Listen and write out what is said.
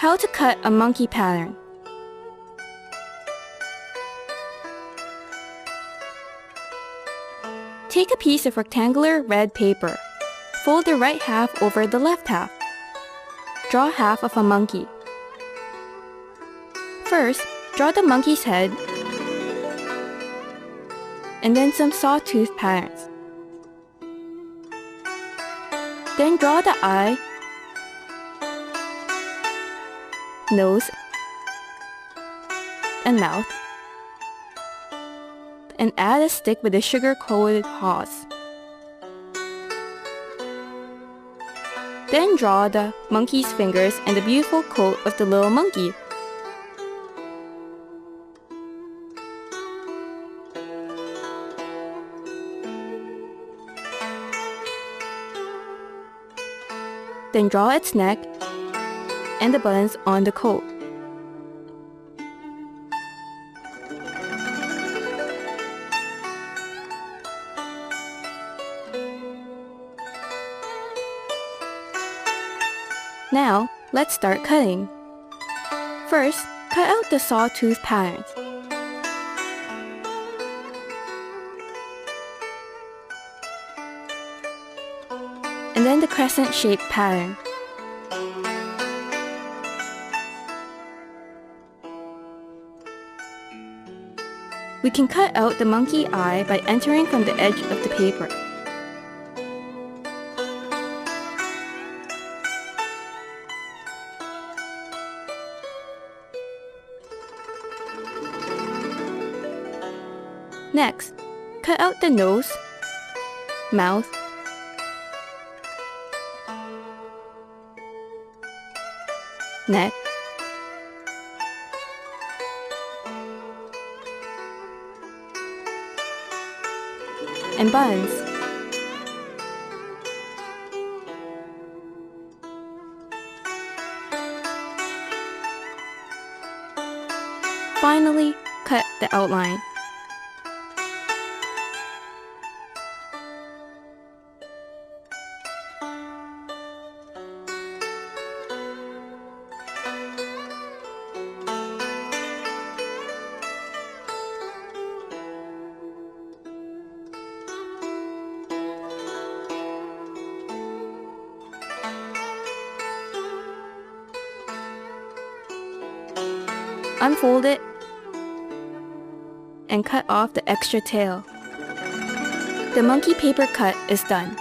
How to cut a monkey pattern. Take a piece of rectangular red paper. Fold the right half over the left half. Draw half of a monkey. First, draw the monkey's head and then some sawtooth patterns. Then draw the eye, nose, and mouth, and add a stick with a sugar-coated paws. Then draw the monkey's fingers and the beautiful coat of the little monkey. Then draw its neck and the buttons on the coat. Now, let's start cutting. First, cut out the sawtooth patterns. And then the crescent-shaped pattern. We can cut out the monkey eye by entering from the edge of the paper. Next, cut out the nose, mouth, neck, and buttons. Finally, cut the outline. Unfold it and cut off the extra tail. The monkey paper cut is done.